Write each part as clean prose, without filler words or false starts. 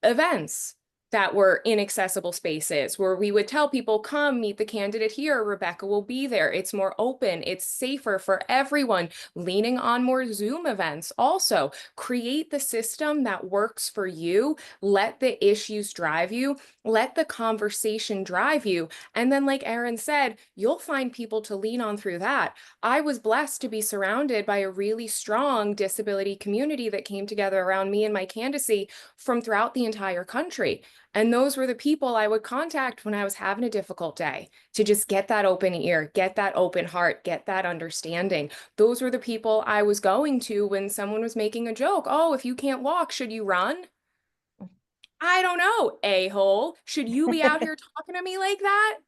events that were inaccessible spaces where we would tell people, come meet the candidate here. Rebecca will be there. It's more open. It's safer for everyone. Leaning on more Zoom events. Also, create the system that works for you. Let the issues drive you. Let the conversation drive you. And then, like Erin said, you'll find people to lean on through that. I was blessed to be surrounded by a really strong disability community that came together around me and my candidacy from throughout the entire country. And those were the people I would contact when I was having a difficult day to just get that open ear, get that open heart, get that understanding. Those were the people I was going to when someone was making a joke. Oh, if you can't walk, should you run? I don't know, a-hole. Should you be out here talking to me like that?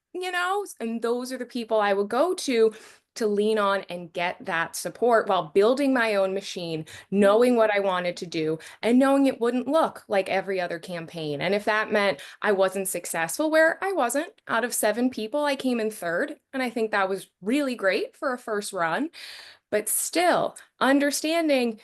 And those are the people I would go to lean on and get that support while building my own machine, knowing what I wanted to do, and knowing it wouldn't look like every other campaign. And if that meant I wasn't successful, where I wasn't, out of 7 people, I came in third. And I think that was really great for a first run. But still, understanding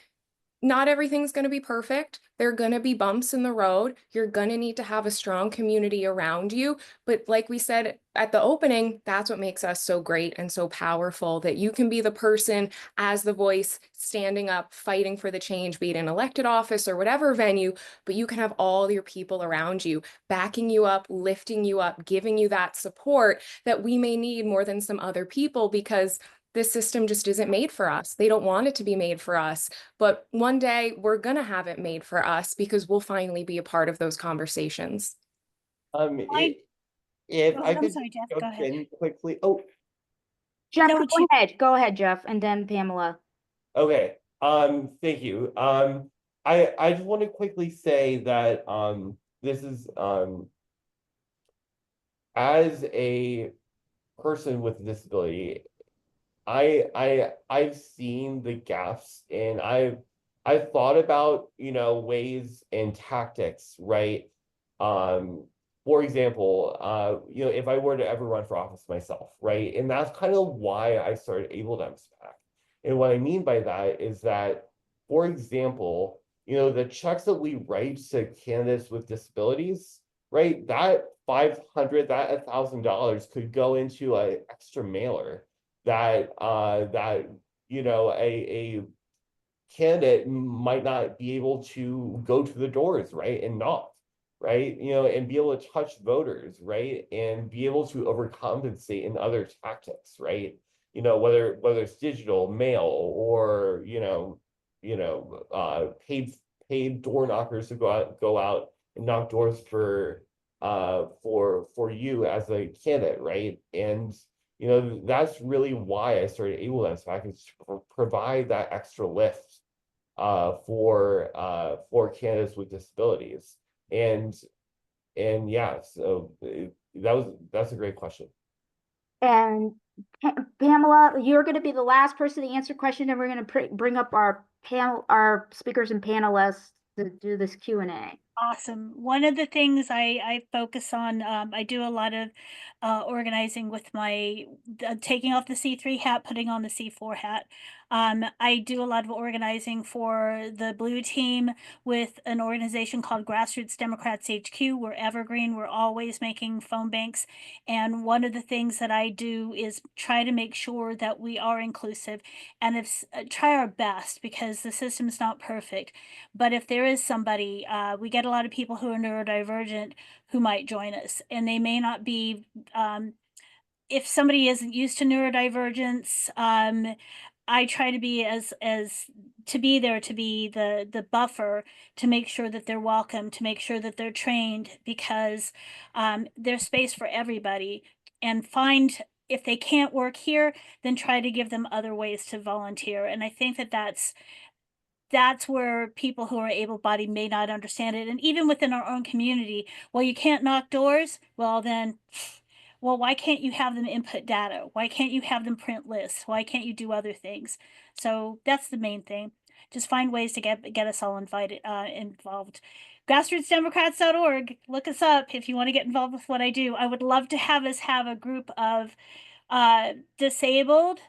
not everything's going to be perfect. There are going to be bumps in the road. You're going to need to have a strong community around you. But like we said at the opening, that's what makes us so great and so powerful, that you can be the person as the voice standing up, fighting for the change, be it an elected office or whatever venue, but you can have all your people around you, backing you up, lifting you up, giving you that support that we may need more than some other people, because this system just isn't made for us. They don't want it to be made for us. But one day we're going to have it made for us because we'll finally be a part of those conversations. I, If go I ahead. I'm could sorry, Jeff. Go jump ahead. in quickly. Oh, Jeff, No, go it's you. ahead. Go ahead, Jeff, and then Pamela. okay. Thank you. I just want to quickly say that this is as a person with a disability, I've seen the gaps, and I've thought about, ways and tactics, right? For example, if I were to ever run for office myself, right? And that's kind of why I started Able Dems PAC. And what I mean by that is that, for example, the checks that we write to candidates with disabilities, right? That 500, that $1,000 could go into an extra mailer that a candidate might not be able to go to the doors, right, and knock, right, and be able to touch voters, right, and be able to overcompensate in other tactics, right, whether it's digital, mail, or paid door knockers to go out and knock doors for you as a candidate, right, and that's really why I started Able Dems PAC, is to provide that extra lift for candidates with disabilities. And yeah, so that's a great question. And Pamela, you're going to be the last person to answer question, and we're going to bring up our speakers and panelists to do this Q&A. Awesome. One of the things I focus on, I do a lot of organizing with my taking off the C3 hat, putting on the C4 hat. I do a lot of organizing for the blue team with an organization called Grassroots Democrats HQ. We're evergreen. We're always making phone banks. And one of the things that I do is try to make sure that we are inclusive and try our best, because the system is not perfect. But if there is somebody, we get a lot of people who are neurodivergent who might join us, and they may not be, if somebody isn't used to neurodivergence, I try to be to be there, to be the buffer, to make sure that they're welcome, to make sure that they're trained, because there's space for everybody. And if they can't work here, then try to give them other ways to volunteer. And I think that that's where people who are able-bodied may not understand it. And even within our own community, well, you can't knock doors. Well, why can't you have them input data? Why can't you have them print lists? Why can't you do other things? So that's the main thing. Just find ways to get us all involved. GrassrootsDemocrats.org. Look us up if you want to get involved with what I do. I would love to have us have a group of disabled,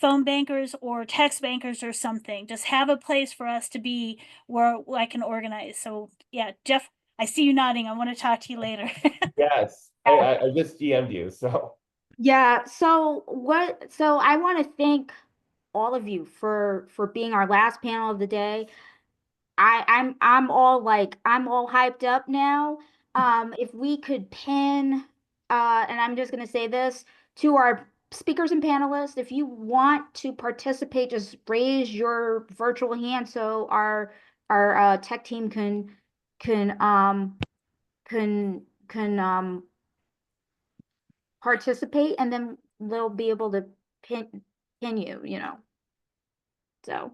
phone bankers or text bankers or something. Just have a place for us to be where I can organize. So yeah, Jeff, I see you nodding. I want to talk to you later. Yes, I just DM'd you, so. Yeah, so I want to thank all of you for being our last panel of the day. I'm all hyped up now. If we could pin and I'm just gonna say this to our speakers and panelists, if you want to participate, just raise your virtual hand so our tech team can can participate, and then they'll be able to pin you, you know. So,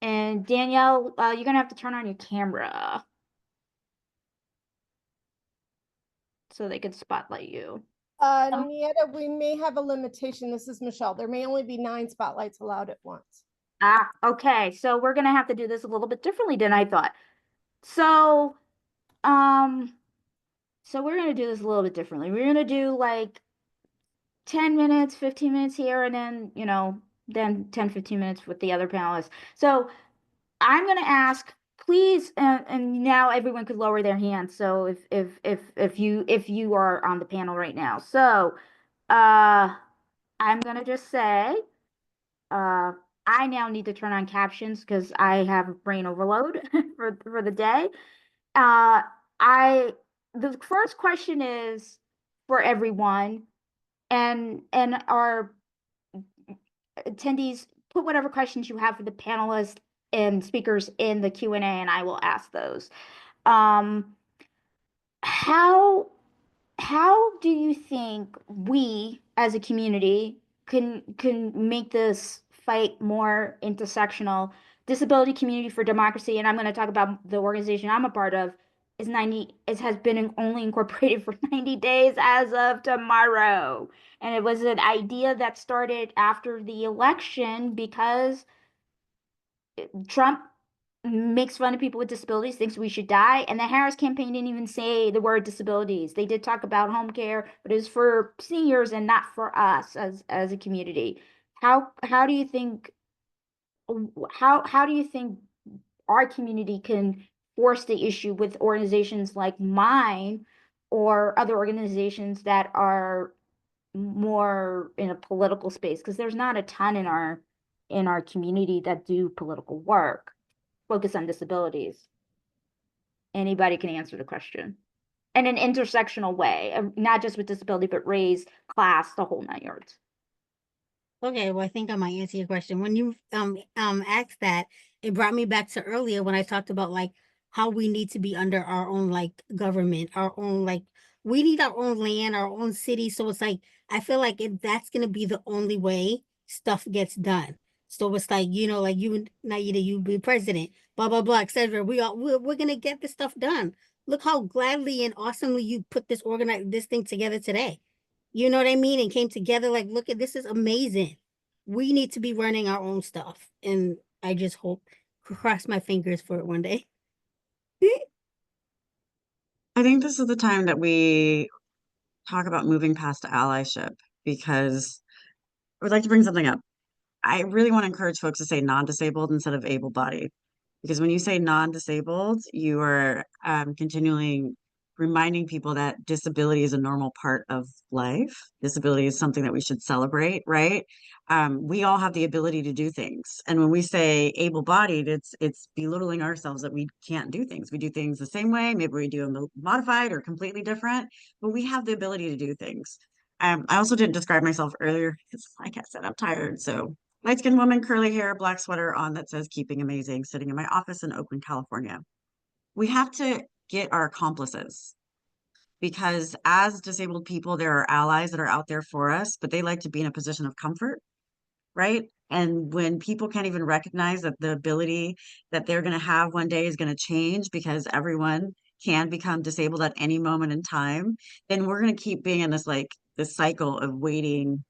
and Danielle, you're gonna have to turn on your camera so they can spotlight you. Nieta, we may have a limitation. This is Michelle. There may only be 9 spotlights allowed at once. Ah, okay. So we're gonna have to do this a little bit differently than I thought. So, um, so we're gonna do this a little bit differently. We're gonna do like 10 minutes, 15 minutes here, and then, you know, then 10, 15 minutes with the other panelists. So I'm gonna ask, please, and now everyone could lower their hands. So if you are on the panel right now. So, I'm gonna just say, uh, I now need to turn on captions because I have brain overload for the day. Uh, I the first question is for everyone, and our attendees, put whatever questions you have for the panelists and speakers in the Q&A, and I will ask those. Um, how how do you think we as a community can make this fight more intersectional? Disability Community for Democracy, and I'm going to talk about the organization I'm a part of, is 90, it has been only incorporated for 90 days as of tomorrow. And it was an idea that started after the election because Trump makes fun of people with disabilities, thinks we should die. And the Harris campaign didn't even say the word disabilities. They did talk about home care, but it was for seniors and not for us as a community. How do you think how do you think our community can force the issue with organizations like mine or other organizations that are more in a political space? Because there's not a ton in our community that do political work focus on disabilities. Anybody can answer the question in an intersectional way, not just with disability, but race, class, the whole 9 yards. Okay, well, I think I might answer your question. When you asked that, it brought me back to earlier when I talked about like how we need to be under our own like government, our own like we need our own land, our own city. So it's like I feel like if that's gonna be the only way stuff gets done. So it's like, you know, like you Naida, you be president, blah blah blah, etc. We're gonna get this stuff done. Look how gladly and awesomely you put this thing together today. You know what I mean? And came together like, look at this is amazing. We need to be running our own stuff. And I just hope, cross my fingers for it one day. I think this is the time that we talk about moving past allyship because I would like to bring something up. I really want to encourage folks to say non-disabled instead of able-bodied. Because when you say non-disabled, you are continually reminding people that disability is a normal part of life. Disability is something that we should celebrate, right? We all have the ability to do things. And when we say able-bodied, it's belittling ourselves that we can't do things. We do things the same way. Maybe we do them modified or completely different, but we have the ability to do things. I also didn't describe myself earlier because, like I said, I'm tired. So light-skinned woman, curly hair, black sweater on that says keeping amazing, sitting in my office in Oakland, California. We have to get our accomplices because as disabled people, there are allies that are out there for us, but they like to be in a position of comfort, right? And when people can't even recognize that the ability that they're going to have one day is going to change because everyone can become disabled at any moment in time, then we're going to keep being in this cycle of waiting,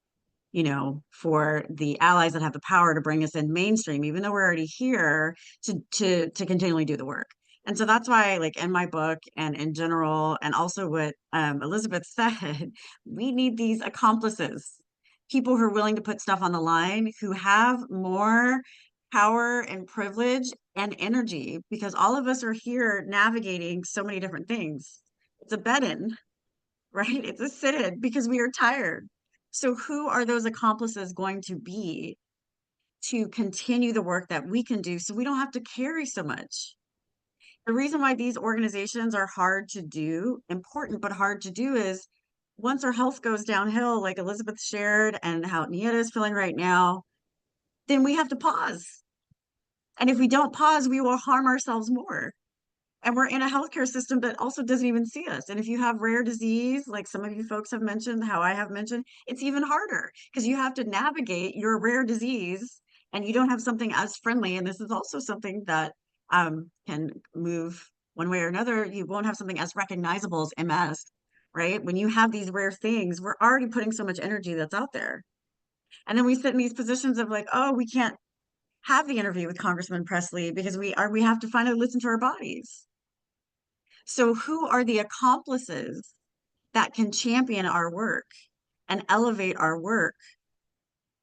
you know, for the allies that have the power to bring us in mainstream, even though we're already here to continually do the work. And so that's why, like in my book and in general, and also what Elizabeth said, we need these accomplices, people who are willing to put stuff on the line, who have more power and privilege and energy, because all of us are here navigating so many different things. It's a bed-in, right? It's a sit-in because we are tired. So who are those accomplices going to be to continue the work that we can do so we don't have to carry so much? The reason why these organizations are hard to do, important but hard to do, is once our health goes downhill, like Elizabeth shared and how Nieta is feeling right now, then we have to pause. And if we don't pause, we will harm ourselves more. And we're in a healthcare system that also doesn't even see us. And if you have rare disease, like some of you folks have mentioned, how I have mentioned, it's even harder because you have to navigate your rare disease and you don't have something as friendly. And this is also something that can move one way or another. You won't have something as recognizable as MS, right? When you have these rare things, we're already putting so much energy that's out there. And then we sit in these positions of like, oh, we can't have the interview with Congressman Presley because we have to finally listen to our bodies. So who are the accomplices that can champion our work and elevate our work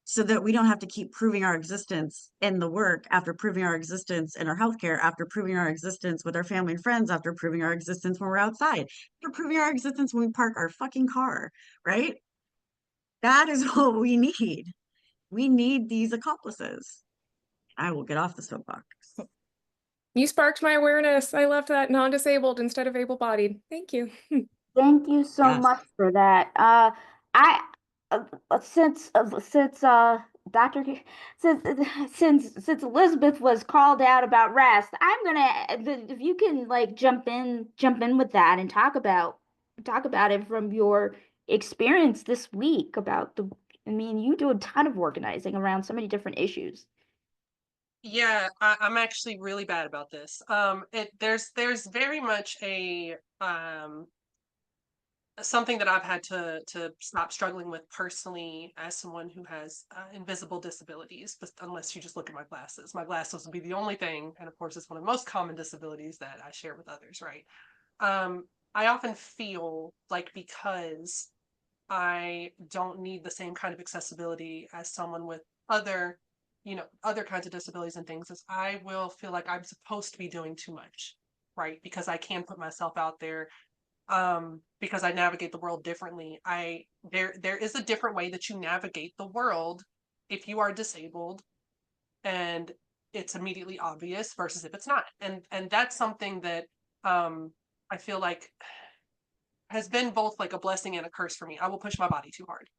so that we don't have to keep proving our existence in the work after proving our existence in our healthcare, after proving our existence with our family and friends, after proving our existence when we're outside, after proving our existence when we park our fucking car, right? That is what we need. We need these accomplices. I will get off the soapbox. You sparked my awareness. I left that non-disabled instead of able-bodied. Thank you. Thank you so Yes. much for that. I since Dr. K- since Elizabeth was called out about rest, I'm gonna if you can like jump in with that and talk about it from your experience this week about the. I mean, you do a ton of organizing around so many different issues. Yeah, I'm actually really bad about this. There's very much a something that I've had to stop struggling with personally as someone who has invisible disabilities. But unless you just look at my glasses will be the only thing, and of course, it's one of the most common disabilities that I share with others. Right? I often feel like because I don't need the same kind of accessibility as someone with other, other kinds of disabilities and things, as I will feel like I'm supposed to be doing too much, right? Because I can put myself out there, because I navigate the world differently. There is a different way that you navigate the world if you are disabled, and it's immediately obvious versus if it's not. And that's something that I feel like has been both like a blessing and a curse for me. I will push my body too hard.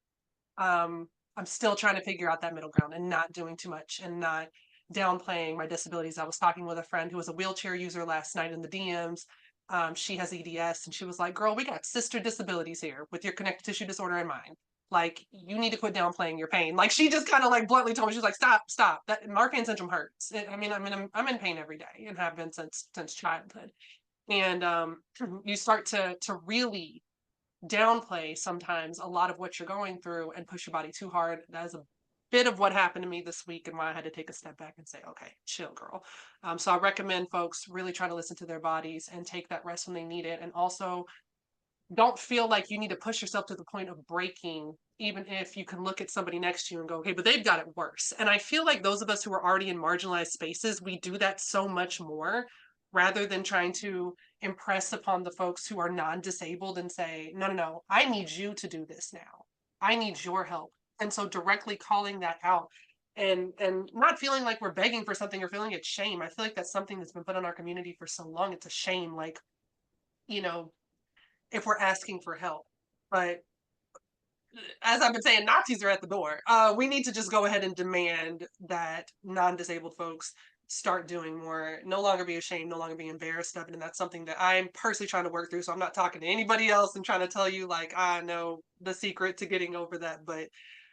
I'm still trying to figure out that middle ground and not doing too much and not downplaying my disabilities. I was talking with a friend who was a wheelchair user last night in the DMs. She has EDS, and she was like, "Girl, we got sister disabilities here with your connective tissue disorder in mind. Like, you need to quit downplaying your pain." Like, she just kind of like bluntly told me, she was like, "Stop. That Marfan syndrome hurts. I'm in pain every day and have been since childhood." And you start to really downplay sometimes a lot of what you're going through and push your body too hard. That is a bit of what happened to me this week, and why I had to take a step back and say, okay, chill, girl. So I recommend folks really try to listen to their bodies and take that rest when they need it. And also, don't feel like you need to push yourself to the point of breaking, even if you can look at somebody next to you and go, okay, but they've got it worse. And I feel like those of us who are already in marginalized spaces, we do that so much more, rather than trying to impress upon the folks who are non-disabled and say, no, I need you to do this now. I need your help. And so directly calling that out, and not feeling like we're begging for something or feeling it's shame. I feel like that's something that's been put on our community for so long. It's a shame, like, you know, if we're asking for help. But as I've been saying, Nazis are at the door. We need to just go ahead and demand that non-disabled folks start doing more, no longer be ashamed, no longer be embarrassed of it. And that's something that I'm personally trying to work through. So I'm not talking to anybody else and trying to tell you like I know the secret to getting over that. But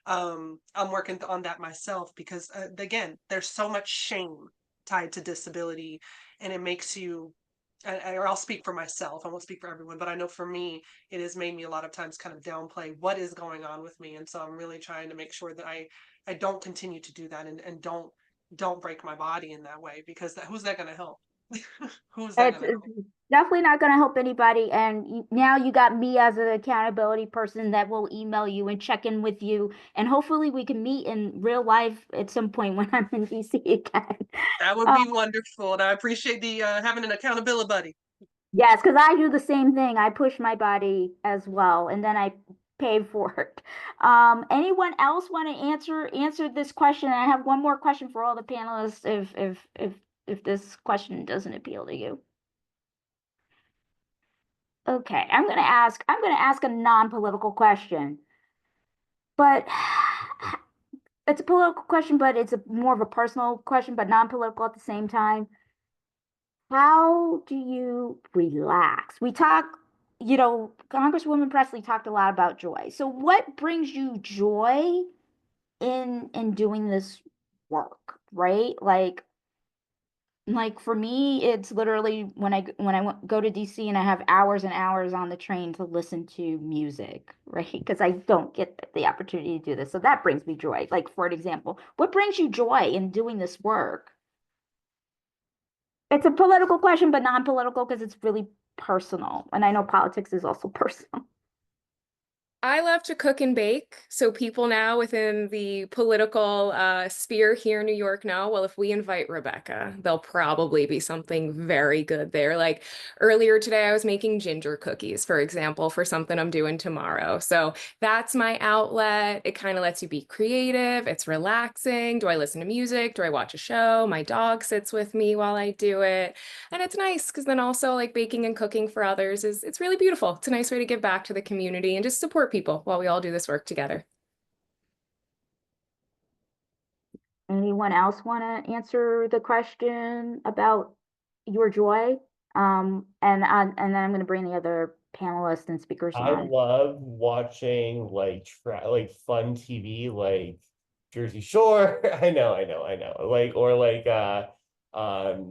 I'm working on that myself, because again, there's so much shame tied to disability, and it makes you, or I'll speak for myself, I won't speak for everyone, but I know for me, it has made me a lot of times kind of downplay what is going on with me. And so I'm really trying to make sure that I don't continue to do that, and don't break my body in that way, because who's that going to help? Who's that gonna It's help? definitely not going to help anybody. And now you got me as an accountability person that will email you and check in with you. And hopefully we can meet in real life at some point when I'm in DC again. That would Um, be wonderful, and I appreciate the having an accountability buddy. yes, because I do the same thing. I push my body as well, and then I pay for it. Anyone else want to answer this question? I have one more question for all the panelists if this question doesn't appeal to you. Okay, I'm gonna ask a non-political question. But it's a political question, but it's more of a personal question, but non-political at the same time. How do you relax? We talk, Congresswoman Presley talked a lot about joy. So what brings you joy in doing this work, right? Like for me, it's literally go to DC and I have hours and hours on the train to listen to music, right? Because I don't get the opportunity to do this. So that brings me joy. Like for an example, what brings you joy in doing this work? It's a political question, but non-political because it's really personal. And I know politics is also personal. I love to cook and bake. So people now within the political sphere here in New York know, well, if we invite Rebecca, there'll probably be something very good there. Like earlier today, I was making ginger cookies, for example, for something I'm doing tomorrow. So that's my outlet. It kind of lets you be creative. It's relaxing. Do I listen to music? Do I watch a show? My dog sits with me while I do it. And it's nice because then also like baking and cooking for others is it's really beautiful. It's a nice way to give back to the community and just support people while we all do this work together. Anyone else want to answer the question about your joy? And then I'm going to bring the other panelists and speakers I on. love watching like fun TV like Jersey Shore. I know. Like or like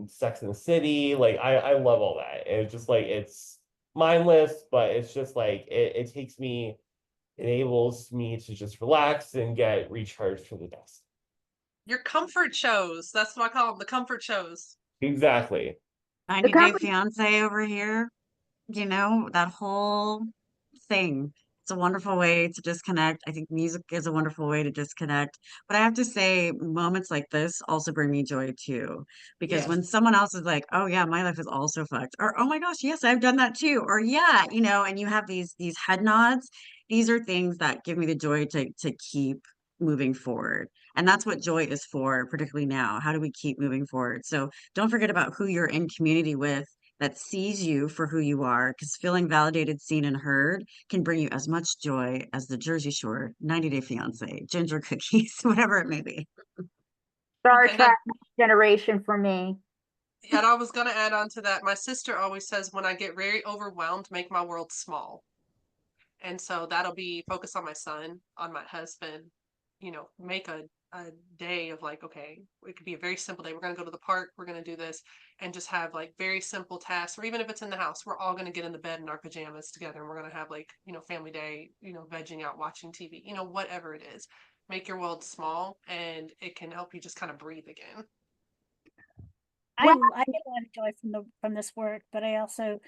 Sex and the City. Like I love all that. And it's just like it's mindless, but it's just like it enables me to just relax and get recharged for the day. Your comfort shows. That's what I call them, the comfort shows. Exactly. The 90 Day company, Fiance over here, that whole thing. It's a wonderful way to disconnect. I think music is a wonderful way to disconnect. But I have to say, moments like this also bring me joy too. Because Yes. when someone else is like, "Oh yeah, my life is also fucked," or "Oh my gosh, yes, I've done that too," or "Yeah," and you have these head nods. These are things that give me the joy to keep moving forward. And that's what joy is for, particularly now. How do we keep moving forward? So don't forget about who you're in community with that sees you for who you are, because feeling validated, seen, and heard can bring you as much joy as the Jersey Shore, 90 Day Fiance, ginger cookies, whatever it may be. Star And I, Trek Next Generation for me. and I was gonna add on to that. My sister always says when I get very overwhelmed, make my world small. And so that'll be focus on my son, on my husband, make a day of like, okay, it could be a very simple day. We're going to go to the park, we're going to do this, and just have like very simple tasks. Or even if it's in the house, we're all going to get in the bed in our pajamas together and we're going to have like, family day, vegging out, watching TV, whatever it is. Make your world small and it can help you just kind of breathe again. Well, I get a lot of joy from this work, but I also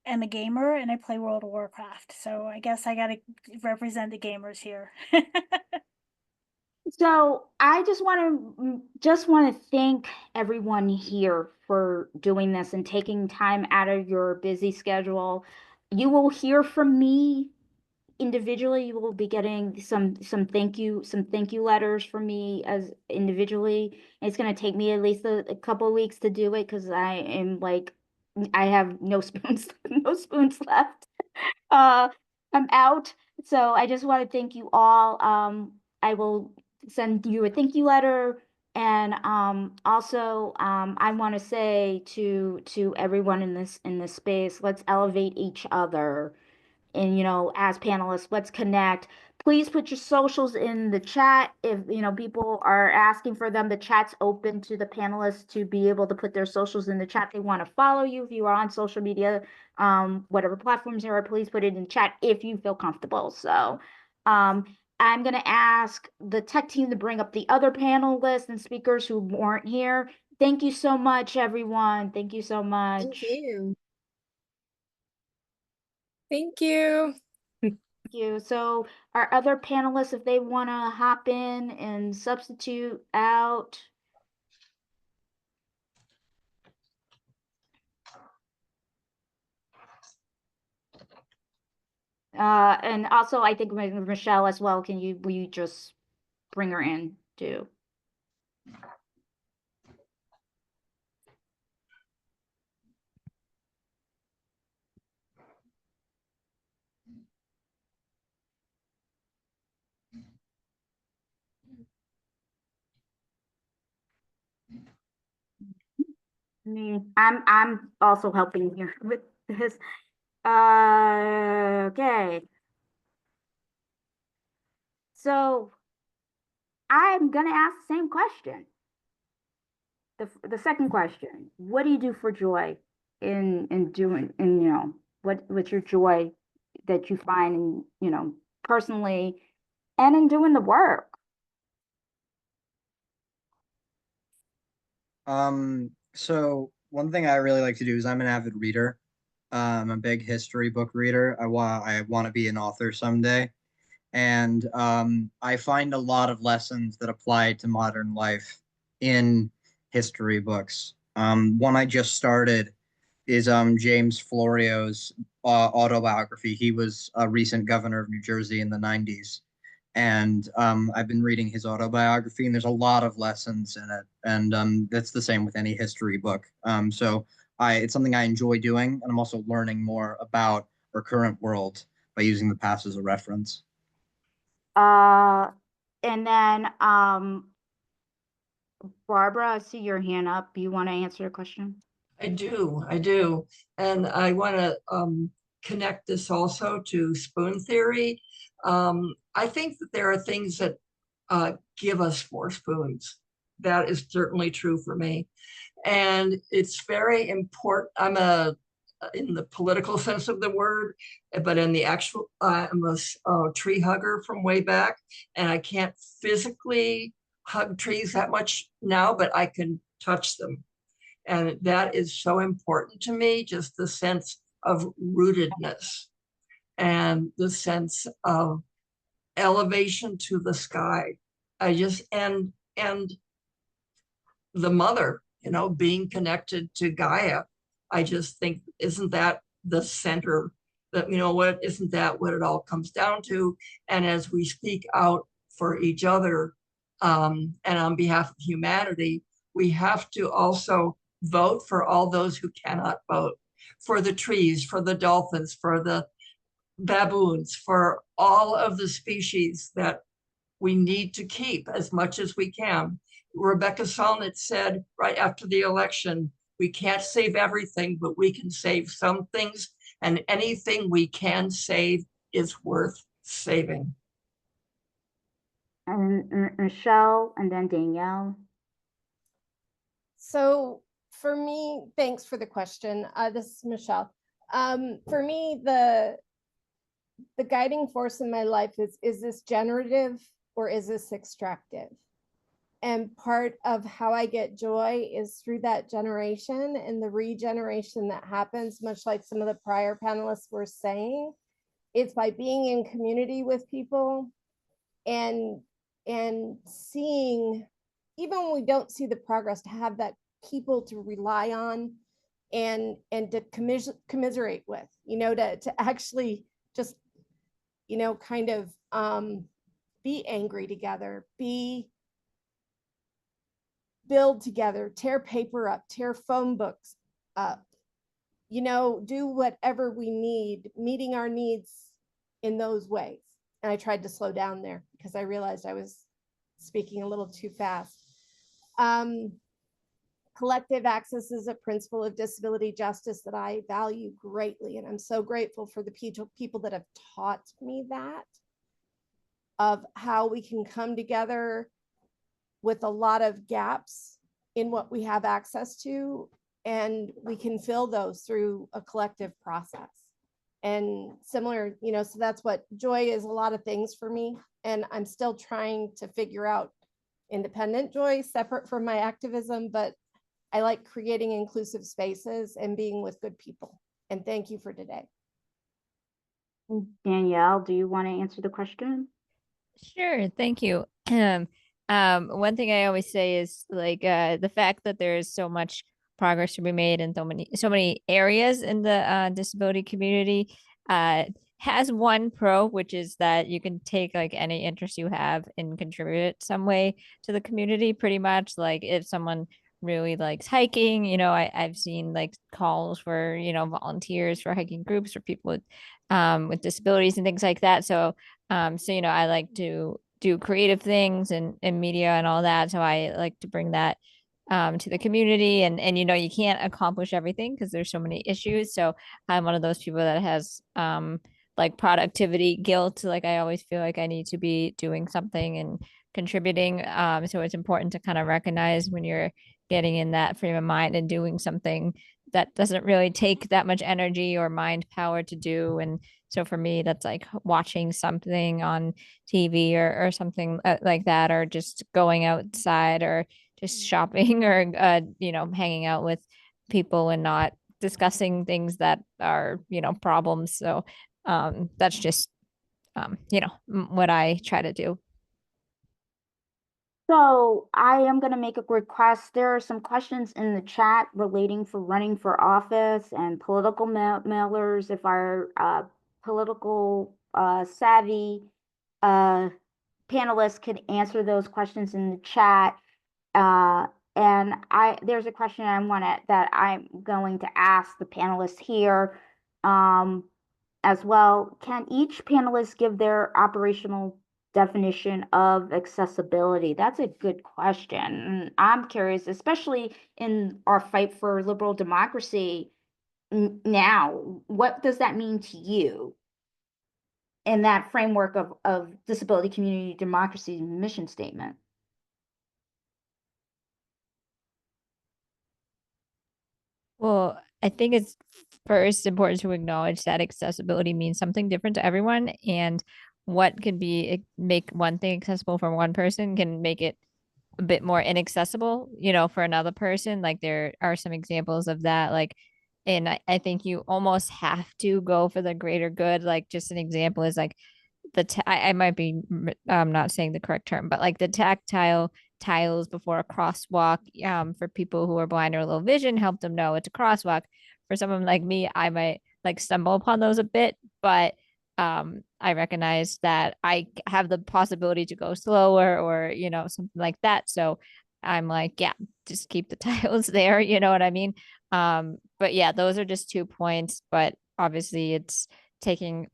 am a gamer and I play World of Warcraft. So I guess I gotta represent the gamers here. so I just want to thank everyone here for doing this and taking time out of your busy schedule. You will hear from me individually. You will be getting some thank you letters from me as individually. It's going to take me at least a couple of weeks to do it because I have no spoons no spoons left. uh I'm out. So I just want to thank you all. I will send you a thank you letter. And also I want to say to everyone in this space, let's elevate each other. And as panelists, let's connect. Please put your socials in the chat. If people are asking for them, the chat's open to the panelists to be able to put their socials in the chat. They want to follow you if you are on social media, whatever platforms there are, please put it in chat if you feel comfortable. So um I'm going to ask the tech team to bring up the other panelists and speakers who weren't here. Thank you so much, everyone. Thank you so Thank much. you. Thank you. Thank you. So our other panelists, if they want to hop in and substitute out. And also I think Michelle as well, will you just bring her in too? I mean, I'm also helping here with this. Okay. So I'm gonna ask the same question. The second question, what do you do for joy in doing, in, what's your joy that you find in, personally and in doing the work? So one thing I really like to do is I'm an avid reader. I'm a big history book reader. I want to be an author someday. And I find a lot of lessons that apply to modern life in history books. One I just started is James Florio's autobiography. He was a recent governor of New Jersey in the 90s. And I've been reading his autobiography, and there's a lot of lessons in it. And that's the same with any history book. It's something I enjoy doing, and I'm also learning more about our current world by using the past as a reference. Uh, and then, Barbara, I see your hand up. You want to answer the question? I do. And I want to connect this also to spoon theory. I think that there are things that give us more spoons. That is certainly true for me. And it's very important. In the political sense of the word, but in the actual, I'm a tree hugger from way back, and I can't physically hug trees that much now, but I can touch them. And that is so important to me, just the sense of rootedness and the sense of elevation to the sky. And the mother, being connected to Gaia. I just think, isn't that the center? That, isn't that what it all comes down to? And as we speak out for each other, and on behalf of humanity, we have to also vote for all those who cannot vote, for the trees, for the dolphins, for the baboons, for all of the species that we need to keep as much as we can. Rebecca Solnit said right after the election, we can't save everything, but we can save some things, and anything we can save is worth saving. And Michelle, and then Danielle. So for me, thanks for the question. This is Michelle. For me, the guiding force in my life is this generative or is this extractive? And part of how I get joy is through that generation and the regeneration that happens, much like some of the prior panelists were saying. It's by being in community with people and seeing, even when we don't see the progress, to have that people to rely on and to commiserate with, to actually just, kind of be angry together, build together, tear paper up, tear phone books up, do whatever we need, meeting our needs in those ways. And I tried to slow down there because I realized I was speaking a little too fast. Collective access is a principle of disability justice that I value greatly. And I'm so grateful for the people that have taught me that, of how we can come together with a lot of gaps in what we have access to, and we can fill those through a collective process. And similar, so that's what joy is, a lot of things for me. And I'm still trying to figure out independent joy separate from my activism, but I like creating inclusive spaces and being with good people. And thank you for today. Danielle, do you want to answer the question? Sure, thank you. One thing I always say is like the fact that there is so much progress to be made in so many areas in the disability community has one pro, which is that you can take like any interest you have and contribute it some way to the community. Pretty much, like if someone really likes hiking, I've seen like calls for volunteers for hiking groups for people with disabilities and things like that. So I like to do creative things and media and all that. So I like to bring that to the community and you can't accomplish everything because there's so many issues. So I'm one of those people that has like productivity guilt. Like I always feel like I need to be doing something and contributing. So it's important to kind of recognize when you're getting in that frame of mind and doing something that doesn't really take that much energy or mind power to do. And so for me, that's like watching something on TV or something like that, or just going outside or just shopping or, hanging out with people and not discussing things that are, problems. So that's just, what I try to do. So I am going to make a request. There are some questions in the chat relating for running for office and political mailers. If our political savvy panelists could answer those questions in the chat. And there's a question that I'm going to ask the panelists here as well. Can each panelist give their operational definition of accessibility? That's a good question. And I'm curious, especially in our fight for liberal democracy now, what does that mean to you in that framework of disability community democracy mission statement? Well, I think it's first important to acknowledge that accessibility means something different to everyone, and what can be make one thing accessible for one person can make it a bit more inaccessible, for another person. Like there are some examples of that, like, and I think you almost have to go for the greater good. Like just an example is like I might be not saying the correct term, but like the tactile tiles before a crosswalk for people who are blind or low vision help them know it's a crosswalk. For someone like me, I might like stumble upon those a bit, but I recognize that I have the possibility to go slower or something like that. So I'm like, yeah, just keep the tiles there, you know what I mean? But yeah, those are just 2 points, but obviously it's taking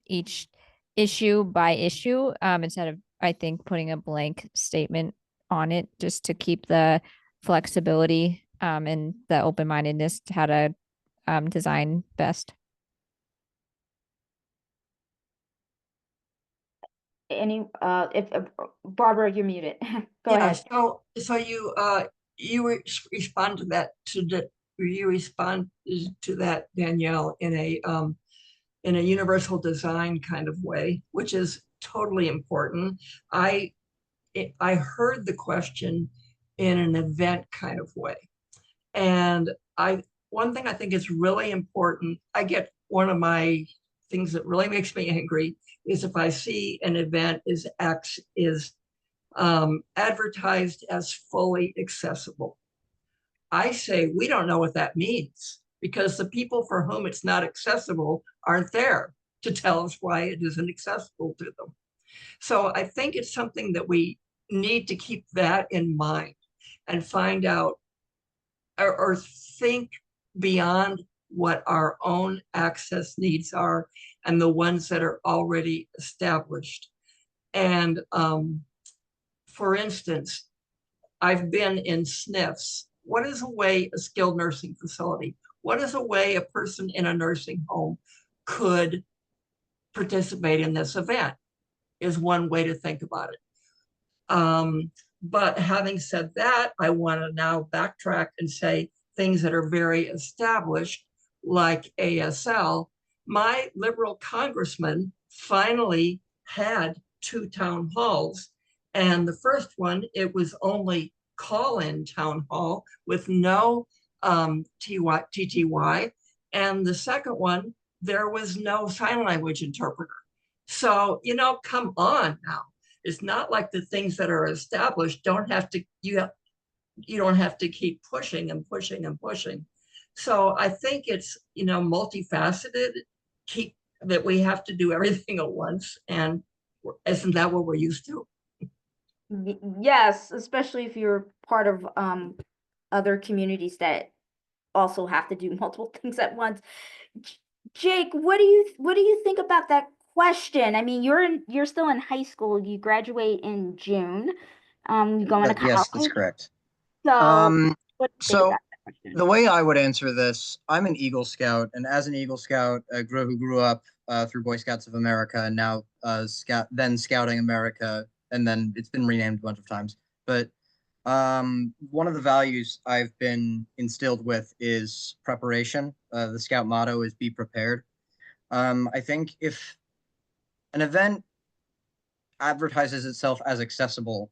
each issue by issue instead of, I think, putting a blank statement on it, just to keep the flexibility and the open-mindedness to how to design best. Any if Barbara, you're muted. Go Yeah, ahead. so respond to that you respond to that, Danielle, in a universal design kind of way, which is totally important. I heard the question in an event kind of way. And one thing I think is really important, I get one of my things that really makes me angry is if I see an event is advertised as fully accessible. I say, we don't know what that means because the people for whom it's not accessible aren't there to tell us why it isn't accessible to them. So I think it's something that we need to keep that in mind and find out or think beyond what our own access needs are and the ones that are already established. And for instance, I've been in SNFs. What is a skilled nursing facility? What is a way a person in a nursing home could participate in this event is one way to think about it. But having said that, I want to now backtrack and say things that are very established, like ASL. My liberal congressman finally had 2 town halls. And the first one, it was only call-in town hall with no TTY. And the second one, there was no sign language interpreter. So, come on now. It's not like the things that are established don't have to, you don't have to keep pushing and pushing and pushing. So I think it's, multifaceted, keep that we have to do everything at once. And isn't that what we're used to? Yes, especially if you're part of other communities that also have to do multiple things at once. Jake, what do you think about that question? I mean, you're still in high school. You graduate in June. You're going to Yes, that's college. correct. So, what do you think So about that question? the way I would answer this, I'm an Eagle Scout, and as an Eagle Scout, who grew up through Boy Scouts of America, and now Scouting America, and then it's been renamed a bunch of times. But one of the values I've been instilled with is preparation. The Scout motto is "Be prepared." I think if an event advertises itself as accessible,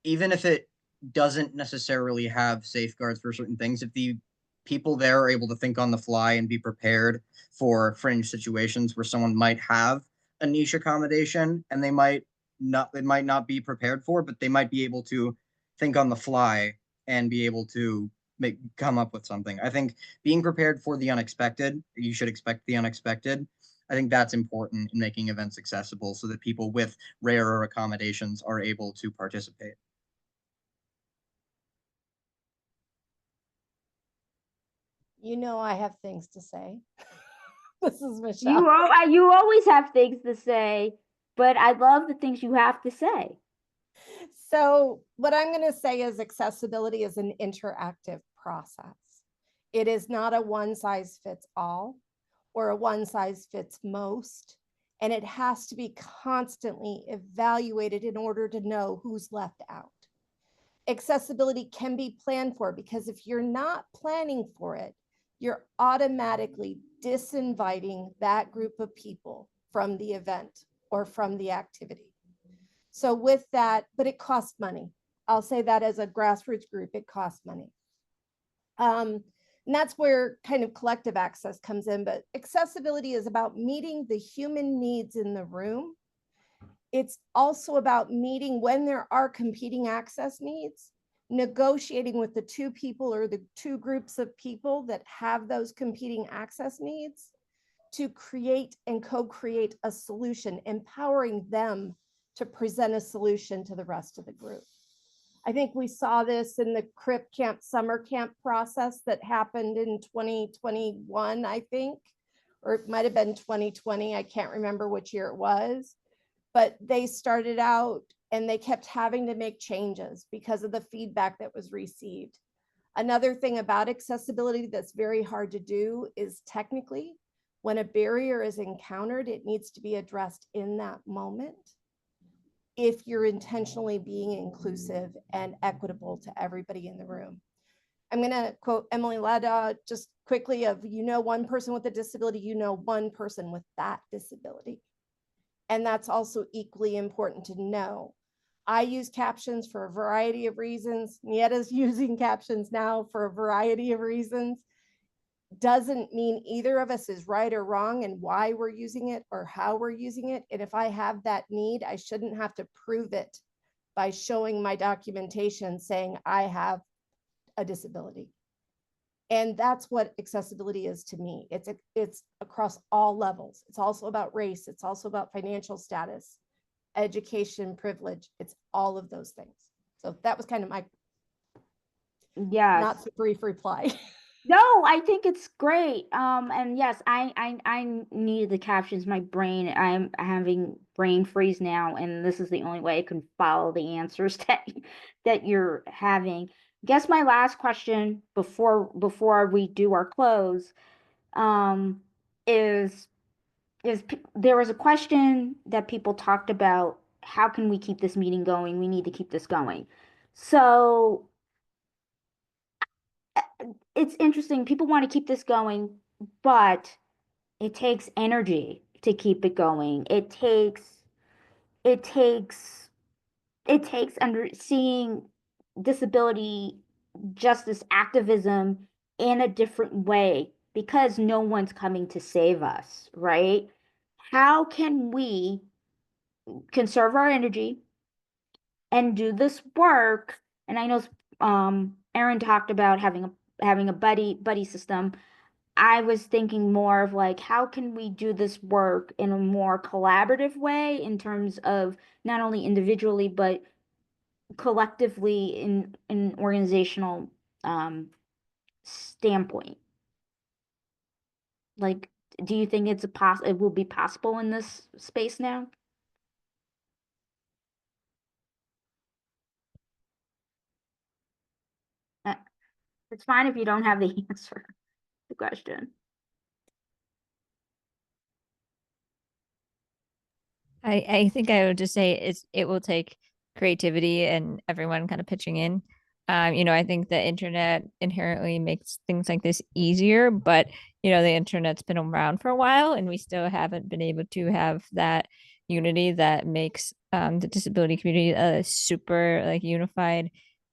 even if it doesn't necessarily have safeguards for certain things, if the people there are able to think on the fly and be prepared for fringe situations where someone might have a niche accommodation and they might not be prepared for, but they might be able to think on the fly and be able to come up with something. I think being prepared for the unexpected, you should expect the unexpected. I think that's important in making events accessible so that people with rarer accommodations are able to participate. I have things to say. This is You Michelle. you always have things to say, but I love the things you have to say. So what I'm going to say is accessibility is an interactive process. It is not a one size fits all or a one size fits most. And it has to be constantly evaluated in order to know who's left out. Accessibility can be planned for, because if you're not planning for it, you're automatically disinviting that group of people from the event or from the activity. So with that, but it costs money. I'll say that as a grassroots group, it costs money. And that's where kind of collective access comes in. But accessibility is about meeting the human needs in the room. It's also about meeting when there are competing access needs, negotiating with the two people or the two groups of people that have those competing access needs to create and co-create a solution, empowering them to present a solution to the rest of the group. I think we saw this in the Crip Camp summer camp process that happened in 2021, I think, or it might have been 2020. I can't remember which year it was, but they started out and they kept having to make changes because of the feedback that was received. Another thing about accessibility that's very hard to do is technically, when a barrier is encountered, it needs to be addressed in that moment if you're intentionally being inclusive and equitable to everybody in the room. I'm going to quote Emily Lada just quickly of, one person with a disability, one person with that disability. And that's also equally important to know. I use captions for a variety of reasons. Nietta's using captions now for a variety of reasons. Doesn't mean either of us is right or wrong and why we're using it or how we're using it. And if I have that need, I shouldn't have to prove it by showing my documentation saying I have a disability. And that's what accessibility is to me. It's across all levels. It's also about race. It's also about financial status, education, privilege. It's all of those things. So that was kind of my not so brief reply. No, I think it's great. And yes, I needed the captions. My brain, I'm having brain freeze now, and this is the only way I can follow the answers that you're having. Guess my last question before we do our close, is there was a question that people talked about, how can we keep this meeting going? We need to keep this going. So it's interesting. People want to keep this going, but it takes energy to keep it going. It takes under seeing disability justice activism in a different way because no one's coming to save us, right? How can we conserve our energy and do this work? And I know Erin talked about having a buddy system. I was thinking more of like, how can we do this work in a more collaborative way in terms of not only individually, but collectively in an organizational standpoint? Like, do you think it will be possible in this space now? Uh, It's fine if you don't have the answer to the question. I think I would just say it will take creativity and everyone kind of pitching in. I think the internet inherently makes things like this easier, but the internet's been around for a while and we still haven't been able to have that unity that makes the disability community a super like unified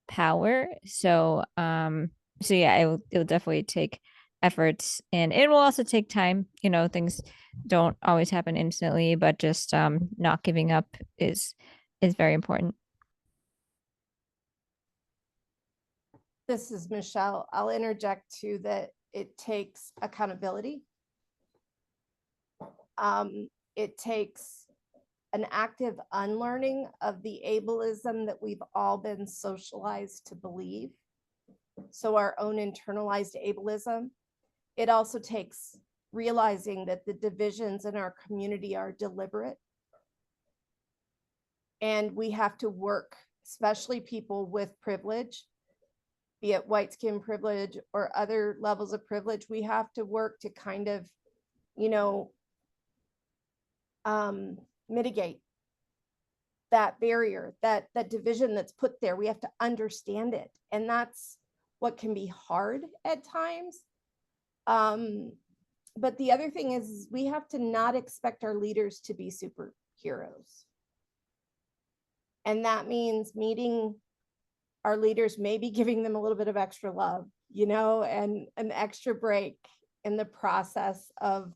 power. So yeah, it'll definitely take efforts and it will also take time. Things don't always happen instantly, but just not giving up is very important. This is Michelle. I'll interject too that it takes accountability. It takes an active unlearning of the ableism that we've all been socialized to believe. So our own internalized ableism. It also takes realizing that the divisions in our community are deliberate. And we have to work, especially people with privilege, be it white skin privilege or other levels of privilege, we have to work to kind of, mitigate that barrier, that division that's put there. We have to understand it. And that's what can be hard at times. But the other thing is we have to not expect our leaders to be superheroes. And that means meeting our leaders, maybe giving them a little bit of extra love, and an extra break in the process of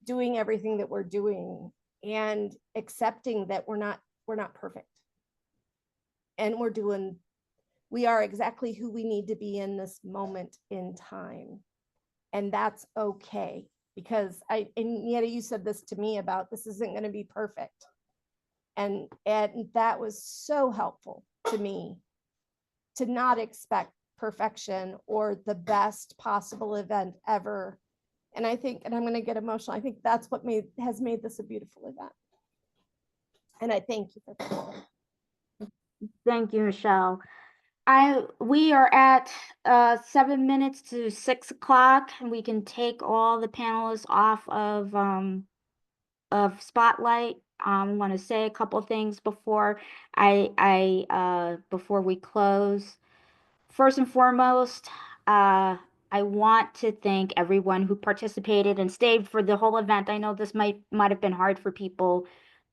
doing everything that we're doing and accepting that we're not perfect. And we are exactly who we need to be in this moment in time. And that's okay. Because and yet you said this to me about this isn't going to be perfect. And that was so helpful to me to not expect perfection or the best possible event ever. And I think, and I'm going to get emotional, I think that's what has made this a beautiful event. And I thank you for that. Thank you, Michelle. We are at 7 minutes to 6 o'clock, and we can take all the panelists off of Spotlight. I want to say a couple things before before we close. First and foremost, I want to thank everyone who participated and stayed for the whole event. I know this might have been hard for people,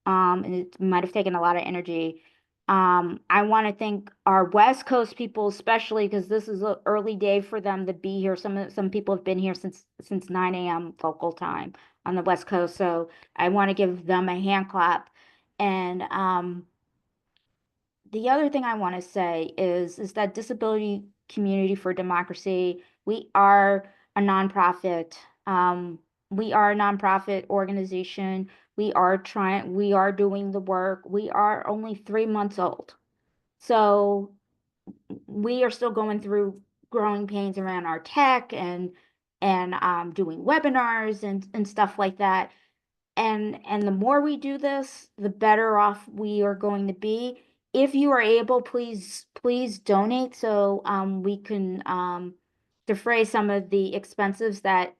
and it might have taken a lot of energy. I want to thank our West Coast people, especially because this is an early day for them to be here. Some people have been here since 9 a.m. local time on the West Coast, so I want to give them a hand clap. And the other thing I want to say is that Disability Community for Democracy, we are a nonprofit. We are a nonprofit organization. We are doing the work. We are only 3 months old. So we are still going through growing pains around our tech and doing webinars and stuff like that. And the more we do this, the better off we are going to be. If you are able, please donate so we can defray some of the expenses that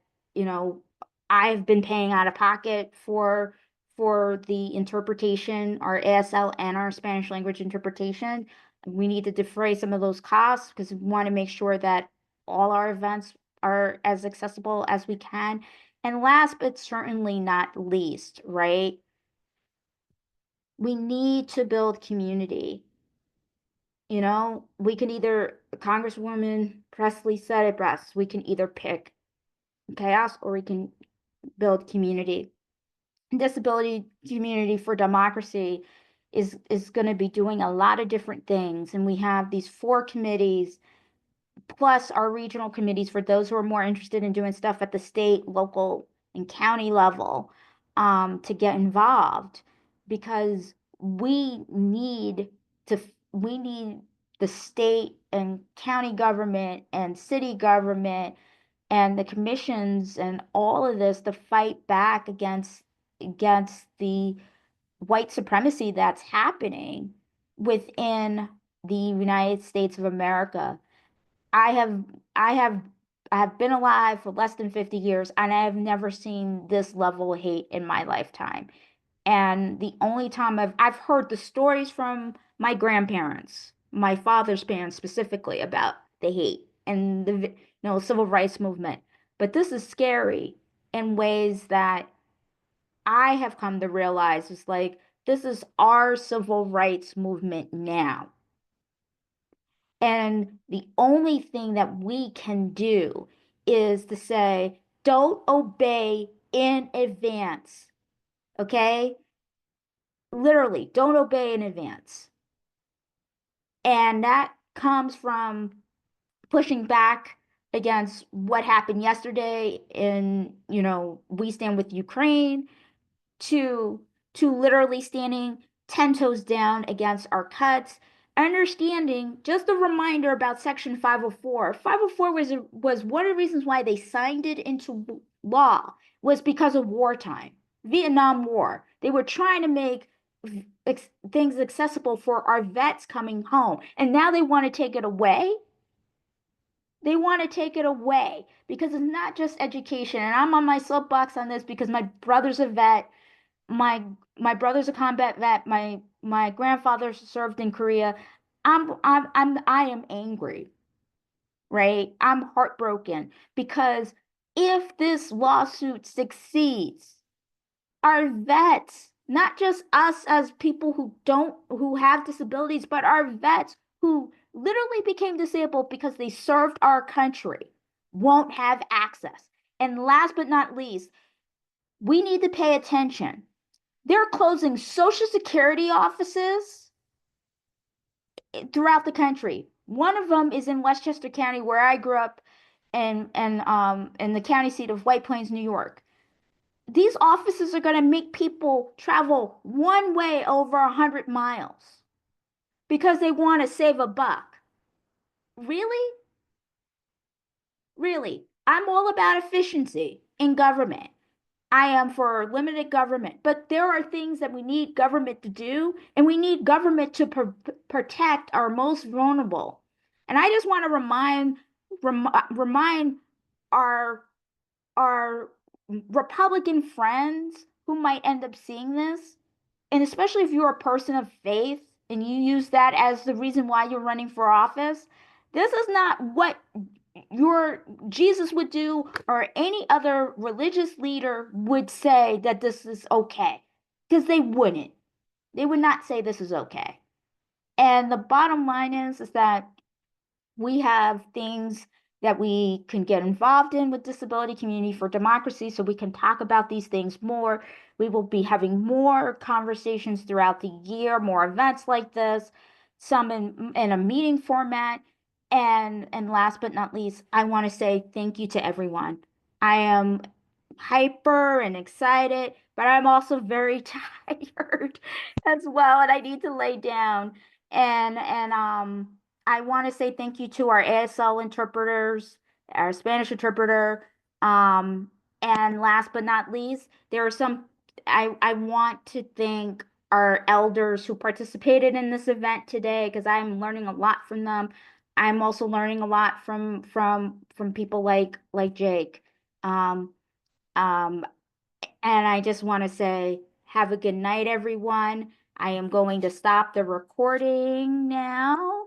I've been paying out of pocket for the interpretation, our ASL and our Spanish language interpretation. We need to defray some of those costs because we want to make sure that all our events are as accessible as we can. And last but certainly not least, right? We need to build community. You know, we can either, Congresswoman Presley said it best, we can either pick chaos or we can build community. Disability Community for Democracy is going to be doing a lot of different things, and we have these 4 committees plus our regional committees for those who are more interested in doing stuff at the state, local, and county level, to get involved, because to we need the state and county government and city government and the commissions and all of this to fight back against the white supremacy that's happening within the United States of America. I have I have I have been alive for less than 50 years and I have never seen this level of hate in my lifetime. And the only time I've heard the stories from my grandparents, my father's parents specifically, about the hate and the civil rights movement. But this is scary in ways that I have come to realize is like this is our civil rights movement now. And the only thing that we can do is to say, don't obey in advance. Okay? Literally, don't obey in advance. And that comes from pushing back against what happened yesterday in, We Stand with Ukraine, to literally standing 10 toes down against our cuts, understanding just a reminder about Section 504. 504 was one of the reasons why they signed it into law, was because of wartime, Vietnam War. They were trying to make things accessible for our vets coming home, and now they want to take it away. They want to take it away because it's not just education. And I'm on my soapbox on this because my brother's a vet. My brother's a combat vet. My grandfather served in Korea. I am angry, right? I'm heartbroken because if this lawsuit succeeds, our vets, not just us as people who have disabilities, but our vets who literally became disabled because they served our country, won't have access. And last but not least, we need to pay attention. They're closing Social Security offices throughout the country. One of them is in Westchester County, where I grew up, and in the county seat of White Plains, New York. These offices are going to make people travel one way over 100 miles because they want to save a buck. Really? Really? I'm all about efficiency in government. I am for limited government, but there are things that we need government to do, and we need government to protect our most vulnerable. And I just want to remind our our Republican friends who might end up seeing this, and especially if you're a person of faith and you use that as the reason why you're running for office, this is not what your Jesus would do or any other religious leader would say that this is okay, because they wouldn't. They would not say this is okay. And the bottom line is that we have things that we can get involved in with Disability Community for Democracy, so we can talk about these things more. We will be having more conversations throughout the year, more events like this, some in a meeting format. And last but not least, I want to say thank you to everyone. I am hyper and excited, but I'm also very tired as well, and I need to lay down. And I want to say thank you to our ASL interpreters, our Spanish interpreter, and last but not least, there are some. I want to thank our elders who participated in this event today, because I'm learning a lot from them. I'm also learning a lot from people like Jake. Um, um, and I just want to say, have a good night, everyone. I am going to stop the recording now.